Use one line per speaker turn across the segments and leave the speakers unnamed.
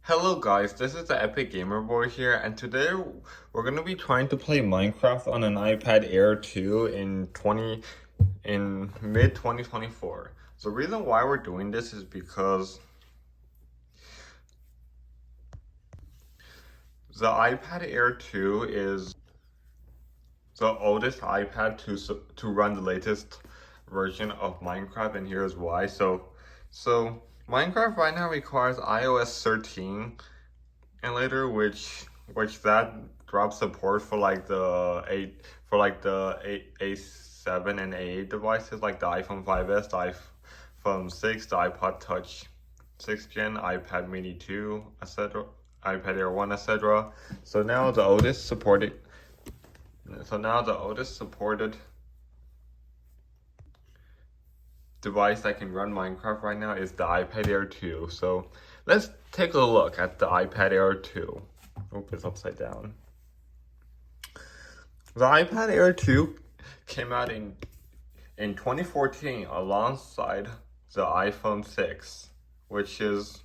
Hello guys, this is the Epic Gamer Boy here, and today we're gonna be trying to play Minecraft on an iPad Air 2 in mid 2024. The reason why we're doing this is because the iPad Air 2 is the oldest iPad to run the latest version of Minecraft, and here's why. So Minecraft right now requires iOS 13 and later, which that drops support for like the A7 and A8 devices, like the iPhone 5s, the iPhone 6, the iPod Touch 6th Gen, iPad Mini 2, etc., iPad Air 1, etc. So now the oldest supported. So now the oldest supported device that can run Minecraft right now is the iPad Air 2. So let's take a look at the iPad Air 2. Oop, it's upside down. The iPad Air 2 came out in 2014 alongside the iPhone 6, which is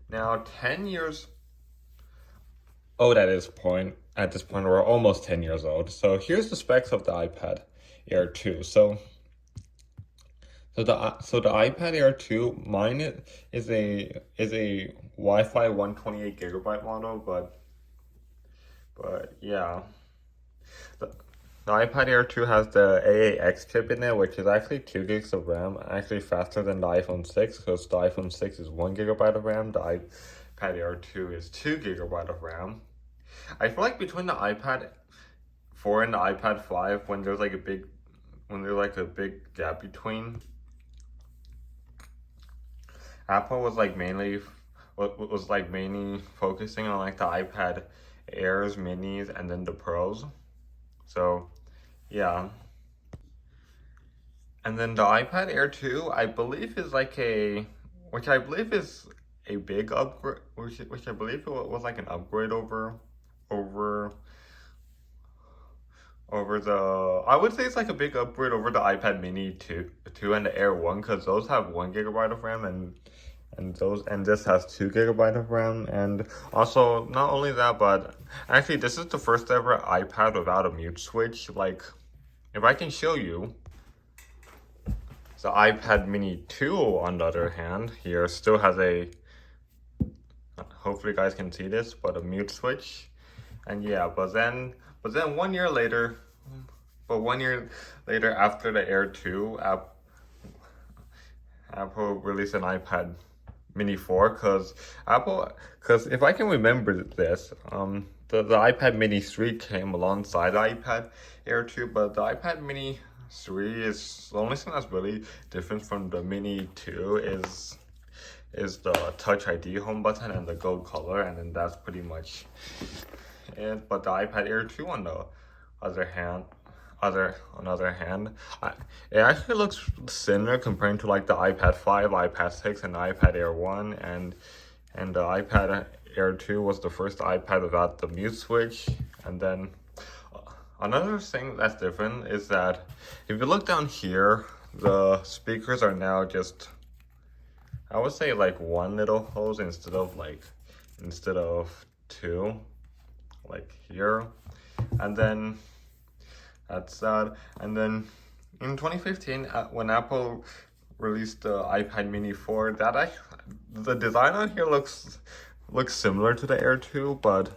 now 10 years old at this point. At this point, we're almost 10 years old. So here's the specs of the iPad Air 2. So the iPad Air 2, mine is a Wi-Fi 128 gigabyte model, but yeah. The iPad Air 2 has the A8X chip in it, which is actually 2 gigs of RAM, actually faster than the iPhone 6, because the iPhone 6 is 1 gigabyte of RAM, the iPad Air 2 is 2 gigabyte of RAM. I feel like between the iPad 4 and the iPad 5, when there's like a big gap between, Apple was mainly focusing on like the iPad Airs, Minis, and then the Pros. So yeah. And then the iPad Air 2, I believe is which I believe is a big upgrade, which I believe it was like an upgrade over, I would say it's like a big upgrade over the iPad Mini 2 and the Air 1, because those have 1 gigabyte of RAM and this has 2 gigabyte of RAM. And also, not only that, but actually this is the first ever iPad without a mute switch. Like, if I can show you, the iPad Mini 2, on the other hand, here still has hopefully you guys can see this, but a mute switch. And yeah, but then 1 year later, after the Air 2, Apple released an iPad Mini 4, because if I can remember this, the iPad Mini 3 came alongside the iPad Air 2, but the iPad Mini 3 is the only thing that's really different from the Mini 2 is the Touch ID home button and the gold color, and then that's pretty much it. But the iPad Air 2, on the other hand, it actually looks similar comparing to like the iPad 5, iPad 6, and the iPad Air 1, and the iPad Air 2 was the first iPad without the mute switch. And then another thing that's different is that if you look down here, the speakers are now just, I would say, like one little hose instead of two, like here. And then that's that. And then in 2015, when Apple released the iPad Mini 4, the design on here looks similar to the Air 2, but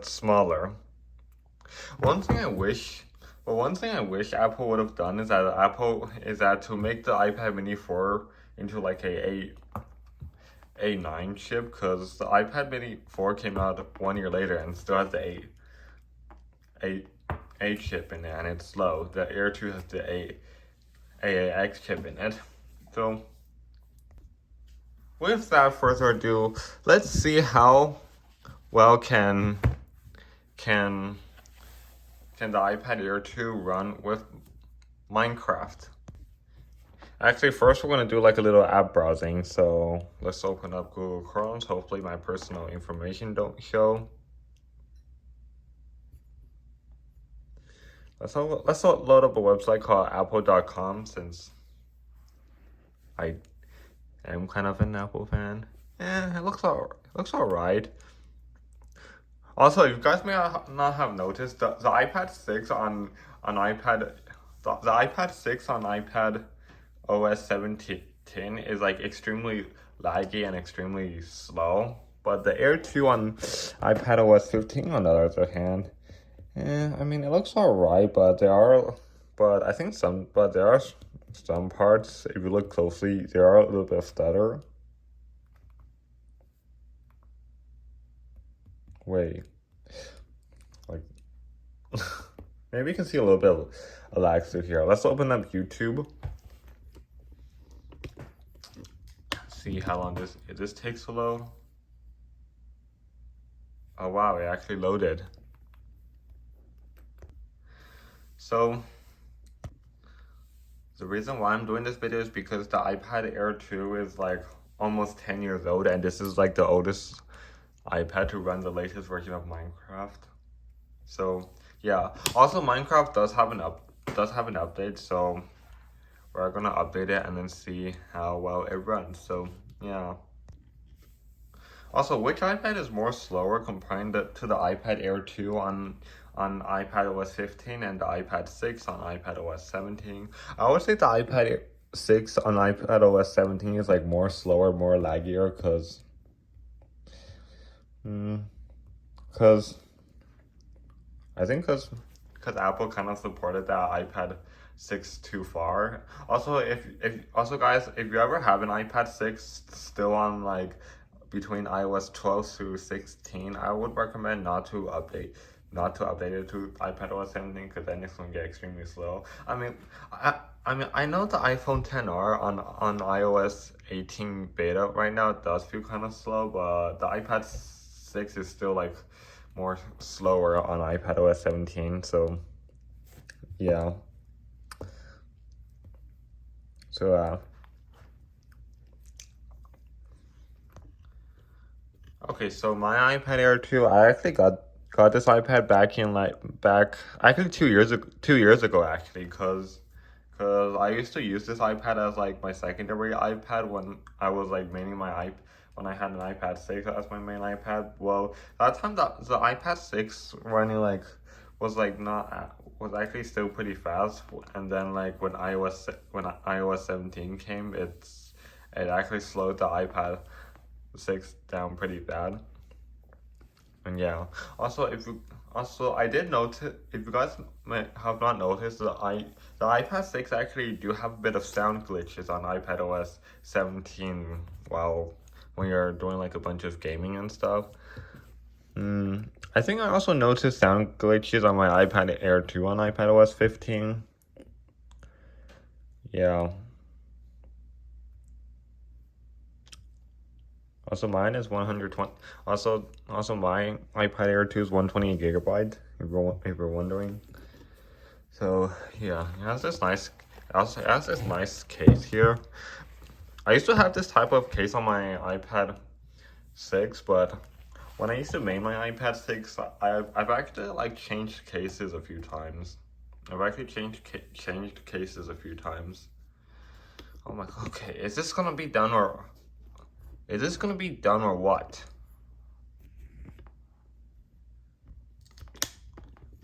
smaller. One thing I wish Apple would have done is that to make the iPad Mini 4 into like A9 chip, because the iPad Mini 4 came out 1 year later and still has the A chip in it, and it's slow. The Air 2 has the AAX chip in it. So without further ado, let's see how well can the iPad Air 2 run with Minecraft. Actually, first we're gonna do like a little app browsing. So let's open up Google Chrome. Hopefully my personal information don't show. Let's load up a website called apple.com, since I'm kind of an Apple fan. It looks alright. Also, you guys may not have noticed the iPad 6 on iPad the iPad 6 on iPad OS 17 is like extremely laggy and extremely slow. But the Air 2 on iPad OS 15 on the other hand, I mean it looks alright, but there are some parts, if you look closely, they are a little bit stutter. Wait, like maybe you can see a little bit of lag through here. Let's open up YouTube. See how long this takes to load. Oh wow, it actually loaded. So the reason why I'm doing this video is because the iPad Air 2 is like almost 10 years old, and this is like the oldest iPad to run the latest version of Minecraft. So yeah, also Minecraft does have an update, so we're gonna update it and then see how well it runs. So yeah. Also, which iPad is more slower comparing to the iPad Air 2 on iPad OS 15 and the iPad 6 on iPad OS 17? I would say the iPad 6 on iPad OS 17 is like more slower, more laggier, cause cause Apple kind of supported that iPad 6 too far. Also, if guys, if you ever have an iPad 6 still on like between iOS 12 to 16, I would recommend not to update it to iPad OS 17, because then it's gonna get extremely slow. I know the iPhone XR on iOS 18 beta right now does feel kind of slow, but the iPad 6 is still like more slower on iPad OS 17. So yeah. So okay, so my iPad Air 2, I actually got this iPad back actually 2 years ago actually, cause I used to use this iPad as like my secondary iPad when I was like mainly when I had an iPad 6 as my main iPad. Well, that time the iPad 6 running like was like not was actually still pretty fast, and then like when iOS 17 came, it actually slowed the iPad 6 down pretty bad. And yeah, also I did notice, if you guys may have not noticed, the iPad 6 actually do have a bit of sound glitches on iPad OS 17 while when you're doing like a bunch of gaming and stuff. I think I also noticed sound glitches on my iPad Air 2 on iPad OS 15. Yeah. Also, mine is 120. Also, my iPad Air 2 is 128 gigabyte. If you're wondering. So yeah, it has this nice. Also, it has this nice case here. I used to have this type of case on my iPad 6, but when I used to make my iPad 6, I've actually like changed cases a few times. I've actually changed cases a few times. Oh my god. Okay, is this gonna be done or? Is this gonna be done or what?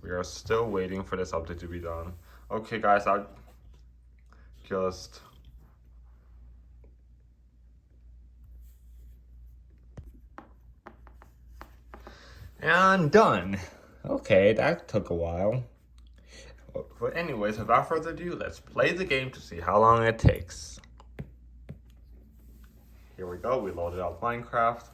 We are still waiting for this update to be done. Okay, guys, I just... And done. Okay, that took a while. But anyways, without further ado, let's play the game to see how long it takes. Here we go, we loaded up Minecraft.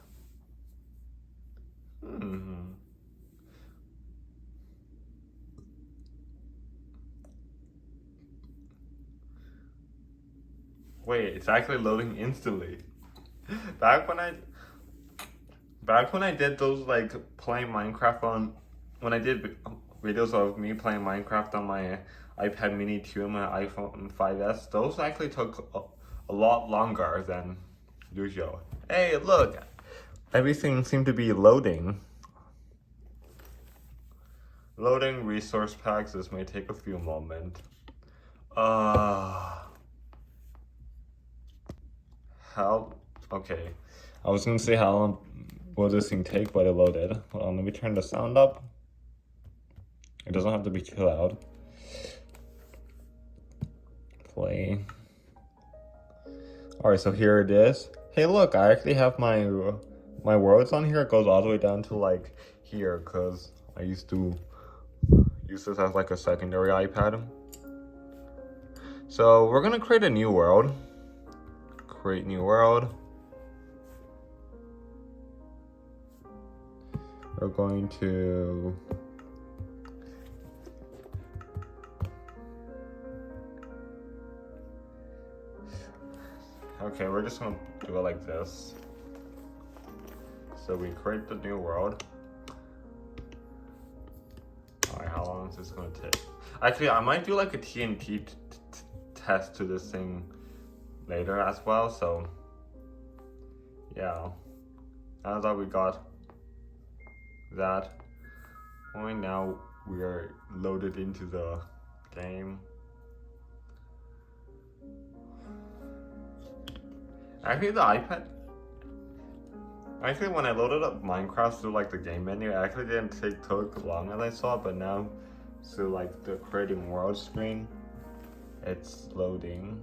Wait, it's actually loading instantly. Back when I did those like playing Minecraft when I did videos of me playing Minecraft on my iPad mini 2 and my iPhone 5s, those actually took a lot longer than usual. Hey, look, everything seemed to be loading. Loading resource packs, this may take a few moments. how, okay. I was gonna say how long will this thing take, but it loaded. Hold on, let me turn the sound up. It doesn't have to be too loud. Play. Alright, so here it is. Hey look, I actually have my worlds on here. It goes all the way down to like here, because I used to use this as like a secondary iPad. So we're gonna create a new world. Create new world. We're going to okay, we're just gonna do it like this. So we create the new world. Alright, how long is this gonna take? Actually, I might do like a TNT test to this thing later as well, so yeah. Now that we got that point, now we are loaded into the game. Actually, the iPad. Actually, when I loaded up Minecraft through like the game menu, it actually didn't take long as I saw, but now through like the creating world screen, it's loading.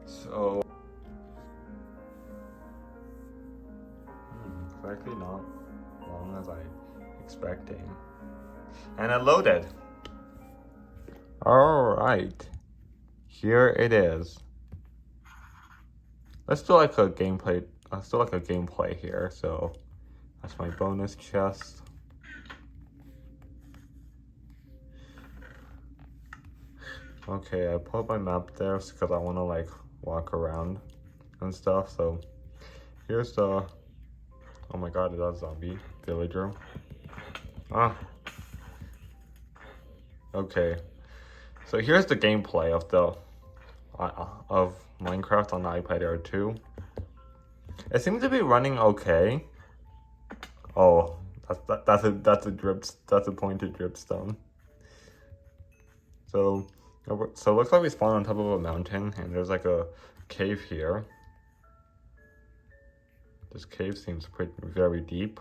So it's actually not long as I expecting. And it loaded. Alright. Here it is. Let's do like a gameplay. Let's do like a gameplay here. So that's my bonus chest. Okay, I put my map there because I want to like walk around and stuff. So here's the, oh my god, is that a zombie villager? Ah. Okay. So here's the gameplay of the of Minecraft on the iPad Air 2. It seems to be running okay. Oh, that's a pointed dripstone. So it looks like we spawned on top of a mountain, and there's like a cave here. This cave seems very deep.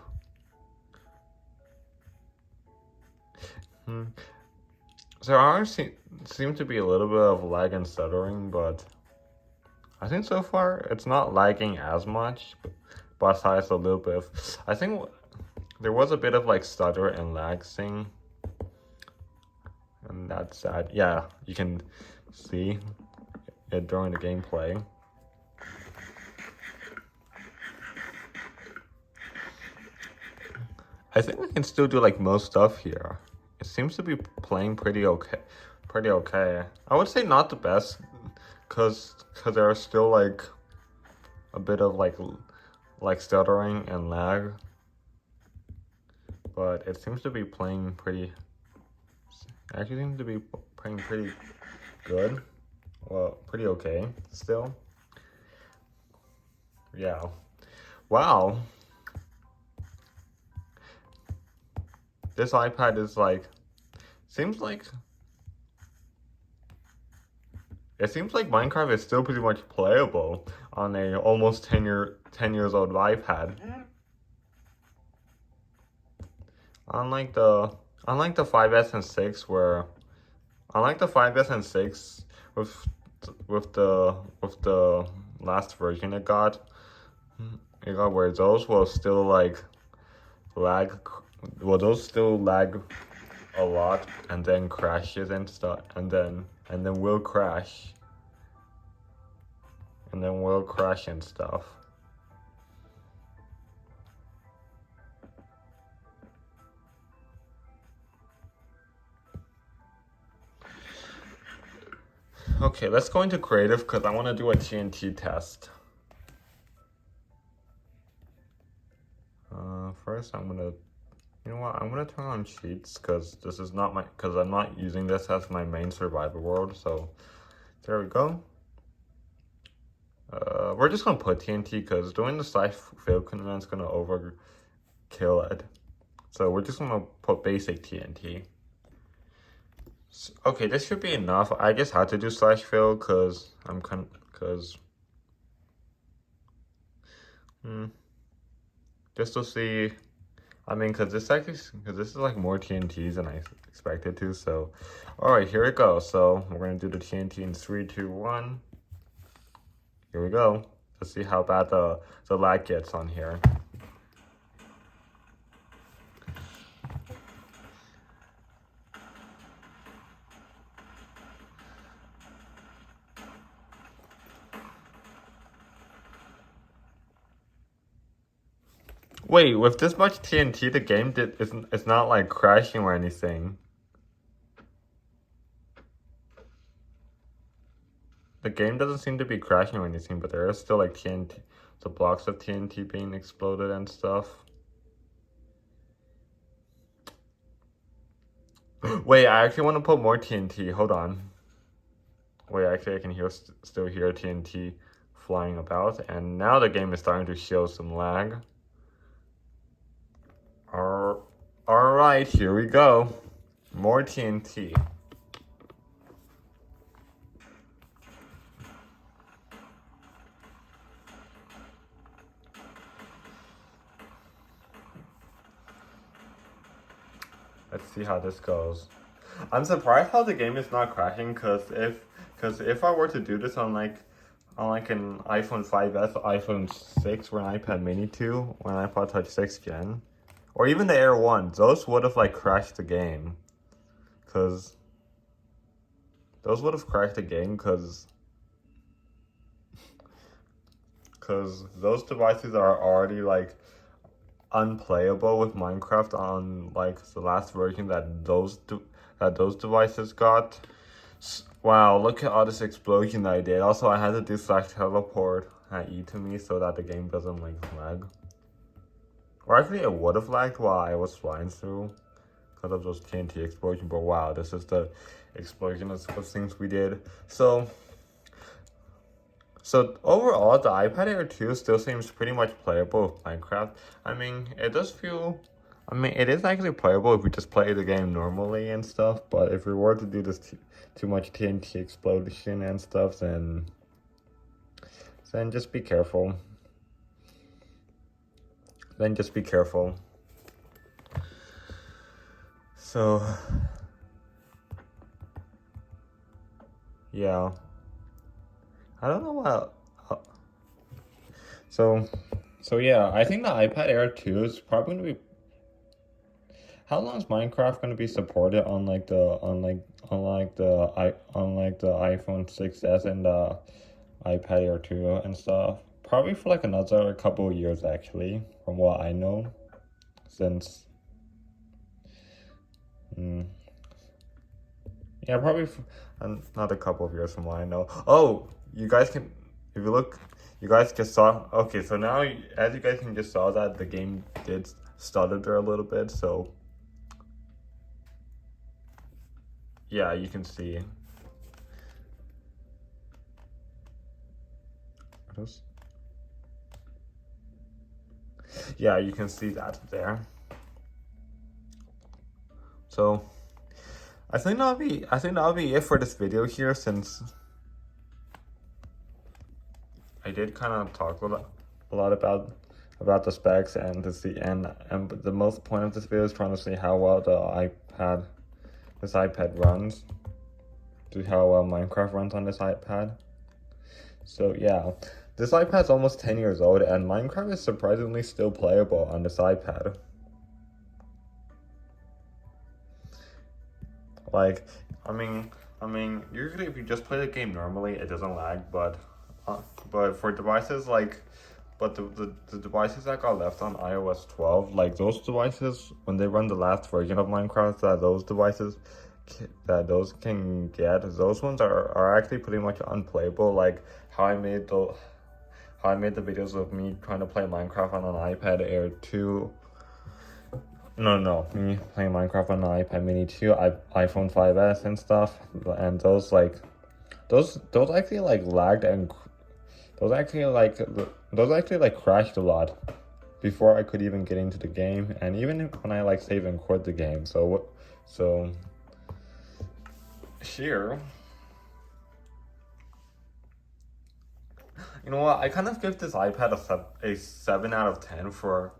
So there seems to be a little bit of lag and stuttering, but I think so far it's not lagging as much. Besides a little bit of, I think there was a bit of like stutter and lag thing, and that's sad. Yeah, you can see it during the gameplay. I think we can still do like most stuff here. It seems to be playing pretty okay. I would say not the best, cause there are still like a bit of like stuttering and lag. But it seems to be playing pretty. Actually, seems to be playing pretty good. Well, pretty okay still. Yeah. Wow. This iPad is like, it seems like Minecraft is still pretty much playable on a almost 10 years old iPad. Unlike the 5S and 6 with the last version it got where those will still like lag. Well, those still lag a lot, and then crashes and stuff, and then will crash, and stuff. Okay, let's go into creative because I want to do a TNT test. First, I'm gonna. You know what? I'm gonna turn on cheats because I'm not using this as my main survival world. So there we go. We're just gonna put TNT because doing the /fail command is gonna overkill it. So we're just gonna put basic TNT. Okay, this should be enough. I just had to do slash fill because hmm, just to see. I mean, because this is like more TNTs than I expected to. So, all right, here it goes. So we're gonna do the TNT in 3, 2, 1. Here we go. Let's see how bad the lag gets on here. Wait, with this much TNT, the game it's not like crashing or anything. The game doesn't seem to be crashing or anything, but there is still like TNT, the blocks of TNT being exploded and stuff. Wait, I actually want to put more TNT. Hold on. Wait, actually I can still hear TNT flying about, and now the game is starting to show some lag. Alright, here we go. More TNT. Let's see how this goes. I'm surprised how the game is not crashing, because if I were to do this on like an iPhone 5S, iPhone 6, or an iPad Mini 2, or an iPod Touch 6 Gen, or even the Air 1, those would have like crashed the game. Because those would have crashed the game because those devices are already like unplayable with Minecraft on like the last version that those devices got. Wow, look at all this explosion that I did. Also, I had to do slash teleport at E to me so that the game doesn't like lag. Or actually, it would have lagged while I was flying through because of those TNT explosions. But wow, this is the explosion of things we did. So overall, the iPad Air 2 still seems pretty much playable with Minecraft. I mean, it is actually playable if we just play the game normally and stuff, but if we were to do this too much TNT explosion and stuff, then just be careful. Then just be careful. So, yeah. I don't know what. So yeah, I think the iPad Air 2 is probably gonna be. How long is Minecraft gonna be supported on like the iPhone 6s and the iPad Air 2 and stuff? Probably for like another couple of years actually, from what I know, since. Yeah, probably another couple of years from what I know. Oh, you guys can, if you look, you guys just saw, okay, so now, as you guys can just saw that the game did stutter there a little bit, so, yeah, you can see. Yeah, you can see that there. So, I think that'll be it for this video here, since I did kind of talk a lot about the specs and to see and the most point of this video is trying to see how well this iPad runs, see how well Minecraft runs on this iPad. So yeah, this iPad's almost 10 years old and Minecraft is surprisingly still playable on this iPad. Like, I mean, usually if you just play the game normally, it doesn't lag, but for devices like, the devices that got left on iOS 12, like those devices, when they run the last version of Minecraft that those can get, those ones are actually pretty much unplayable. Like how I made the videos of me trying to play Minecraft on an iPad Air 2. No, me playing Minecraft on an iPad Mini 2, iPhone 5S and stuff, and those actually like lagged, and those actually like crashed a lot before I could even get into the game, and even when I like save and quit the game. So here, you know what? I kind of give this iPad a 7 out of 10 for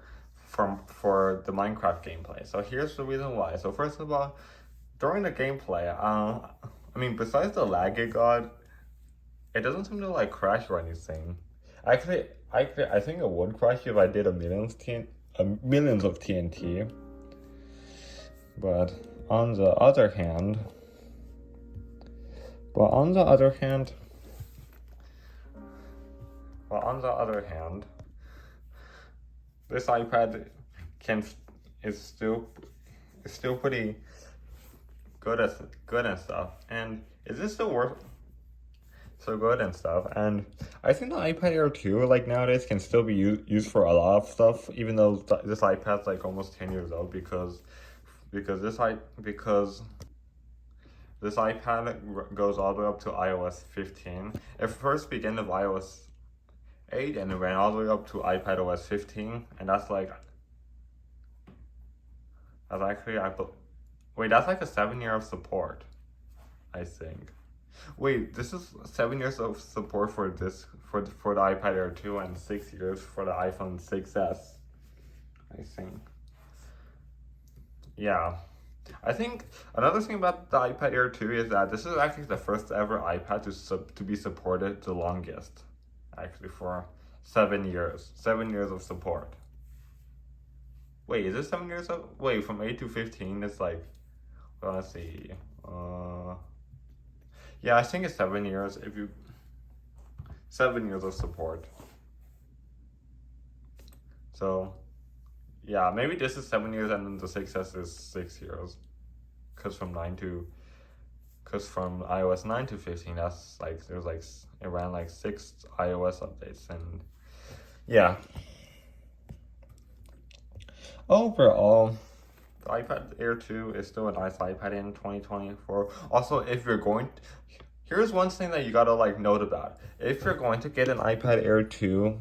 the Minecraft gameplay. So here's the reason why. So first of all, during the gameplay, I mean, besides the lag it got, it doesn't seem to like crash or anything. Actually, I think it would crash if I did millions of TNT. But on the other hand, but on the other hand, this iPad is still pretty good and stuff. And is this still worth so good and stuff? And I think the iPad Air 2 like nowadays can still be used for a lot of stuff, even though this iPad's like almost 10 years old because this iPad goes all the way up to iOS 15. It first began with iOS 8 and it ran all the way up to iPadOS 15, and that's like that's like a 7 year of support, I think. Wait, this is 7 years of support for the iPad Air 2 and 6 years for the iPhone 6s, I think. Yeah. I think another thing about the iPad Air 2 is that this is actually the first ever iPad to be supported the longest, actually, for 7 years. 7 years of support. Wait, is this 7 years of? Wait, from 8 to 15, it's like, well, let's see. Yeah, I think it's 7 years. 7 years of support. So, yeah, maybe this is 7 years and then the 6S is 6 years. Cause from iOS 9 to 15, that's like it ran like 6 iOS updates, and yeah. Overall, the iPad Air 2 is still a nice iPad in 2024. Also, here's one thing that you gotta like note about. If you're going to get an iPad Air 2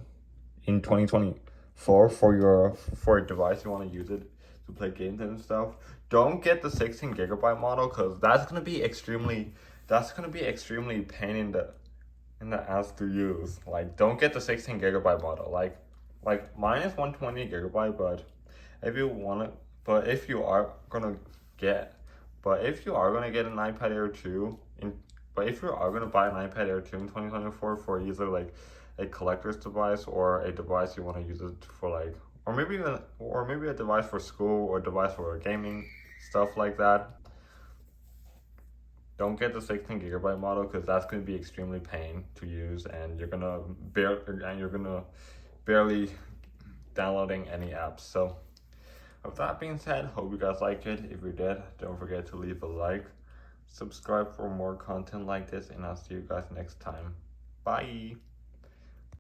in 2024 for a device you want to use it to play games and stuff, don't get the 16GB model, because that's gonna be extremely pain in the ass to use. Like, don't get the 16GB model. Like mine is 120GB, but if you are gonna get an iPad Air 2 if you are gonna buy an iPad Air 2 in 2024 for either like a collector's device or a device you want to use it for, like, or maybe a device for school or a device for gaming, stuff like that, don't get the 16GB model, because that's going to be extremely pain to use, and you're gonna barely downloading any apps. So with that being said, hope you guys liked it. If you did, don't forget to leave a like, subscribe for more content like this, and I'll see you guys next time. Bye.